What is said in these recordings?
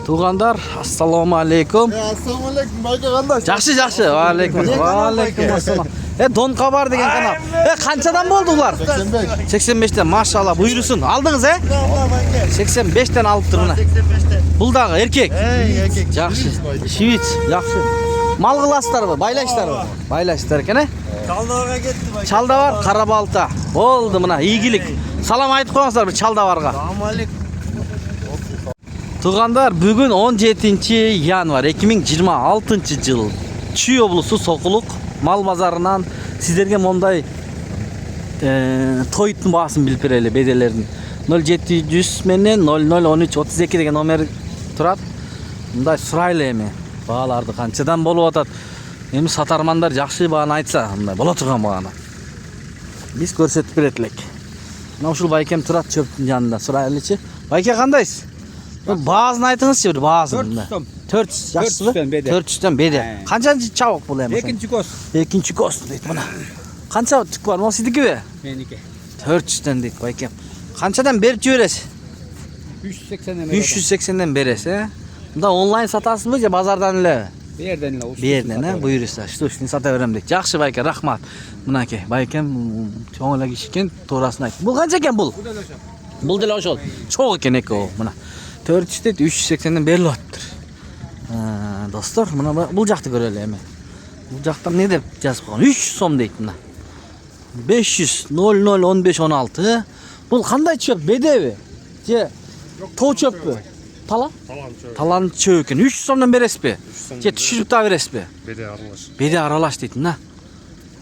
Tug'anlar, assalomu alaykum. Assalomu alaykum, bayka qanday? Yaxshi, yaxshi. Va alaykum. Va alaykum assalom. Don Xabar degan kanal. Qanchadan bo'ldi ular? 85. 85 dan, maşallah. Buyursin. Aldınız he? 85 dan olib turibman. 85'te. Buldağı erkek. Erkek. Yaxshi. Şivit, yaxshi. Mal qılaslar mı? Baylaşlar mı? Baylaşlar ekan he? Çaldavarga ketdi bayka. Çaldavar, Qarabalta. Bo'ldi mına, iyigilik. Salam aytib qo'yingizlar bir Çaldavarga. Assalomu alaykum. Tug'anlar, bugun 17 yanvar 2026 yıl. Чүй облысы Soquluq mal bazarından sizlerge monday toyuttun bahaсын bilip bereli bedelerini. 0700 menen 0013 32 деген номер турат. Мындай сурайлы эми. Бааларды канчадан болуп атат. Эми сатармандар жакшы бааны айтса, мындай боло турган бааны. Биз көрсөтүп берет элек. Мына ушул байкем турат чөптүн жанында. Сурайлычы. Байке кандайсыз? Баазын айтыңызчы, бир баазын. 400 жакшысызбы? 400 беде. Канчанчы чабык бул эми? Экинчи кос. Экинчи кос дейт мына. Канча түк бар? Могу сиздикиби? Меники. 400 дейт байкем. Канчадан берип жибересиз? 380'den 380'den бересиз, Мында онлайн сатасызбы же базардан эле? Берден эле. Берден, буйрса. Штучный сата берем дейт. Жакшы байке, рахмат. Мынакей, байкем чоң эле киши экен, туурасын айт. Бул канча экен бул? Бул деле ошол. Чоң экен эко, мына. 400 дейт, 380'den берилип атыптыр. Достор, мына бул жакты көрөлү эми. Бул жактан не деп жазып койгон? 300 сом дейт мына. 500 0015 16. Бул кандай чөп? Бедеби? Же тоо чөппү? Талан чөп. Талан чөп экен. 300 сомдон бересизби? Же түшүрүп да бересизби? Беде аралаш. Беде аралаш дейт мына.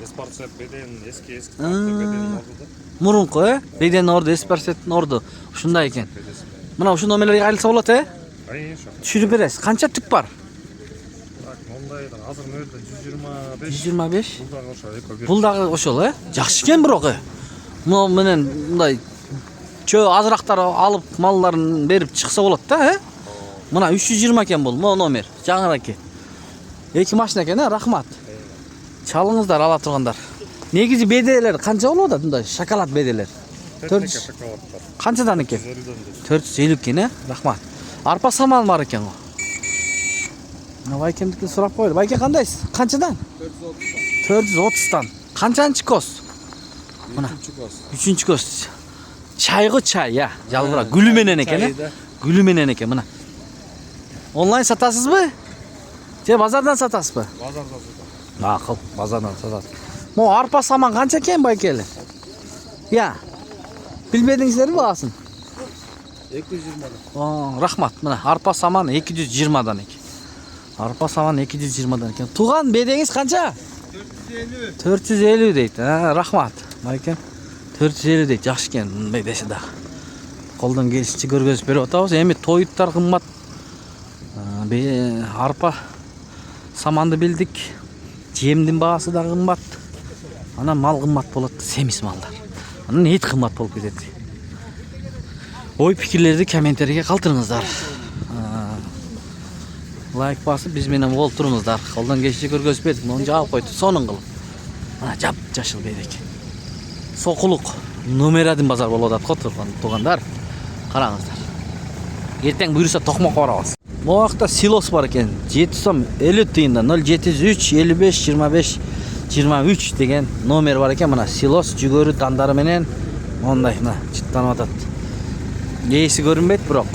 Эспарцеп беден эски беден орду. Мурунку, беден орду, эспарцеттин орду. Ушундай экен. Мына ушул номерлерге кайрылса болот, Конечно. Түшүрүп бересиз. Канча түк бар? Так, мондайда азыр мөдө 125. 125. Булдагы ошо эко бир. Бул дагы ошол, Жакшы экен бирок. Мына менен мындай чөө азырактар алып малларын берип чыкса болот да, Мына 320 экен бул, могу номер. Жаңыраки. Эки машина экен, рахмат. Чалыңыздар ала тургандар. Негизи беделер канча болот атат мындай шоколад беделер? 400 шоколадтар. Канчадан экен? 450 экен, рахмат. Арпа саман бар экен го. Мына байкемдикин сурап койлу. Байке кандайсыз? Канчадан? 430'dan. Канчанчы кос? Мына 3-чү кос. Чайгы чай, жалбыра. Гүлү менен экен, Гүлү менен экен мына. Онлайн сатасызбы? Же базардан сатасызбы? Базардан сатам. Макул, базардан сатасыз. Могу арпа саман канча экен байкели? Билбедиңиздерби баасын? 220'dan. Рахмат. Мына арпа саман 220'dan экен. Арпа саман 220'dan экен. Туган бедеңиз канча? 450. 450 дейт. Рахмат. Байкем 450 дейт. Жакшы экен мындай десе да. Колдон келишинче көргөзүп берип атабыз. Эми тоюттар кымбат. Арпа саманды билдик. Жемдин баасы да кымбат. Анан мал кымбат болот, семиз малдар. Анан эт кымбат болуп кетет. Ой пикирлерди комментарийге калтырыңыздар. Лайк басып биз менен болуп туруңуздар. Колдон келишинче көргөзүп бердик. Муну жаап койтуп, сонун кылып. Мына жап жашыл бедек. Soquluq номерадин базар болуп атат го туугандар. Караңыздар. Эртең буйруса токмокко барабыз. Могакта силос бар экен. 7 сом 50 тыйындан 0703 55 25 23 деген номер бар экен. Мына силос жүгөрү дандары менен мондай мына чыттанып атат. Ээси көрүнбөйт бирок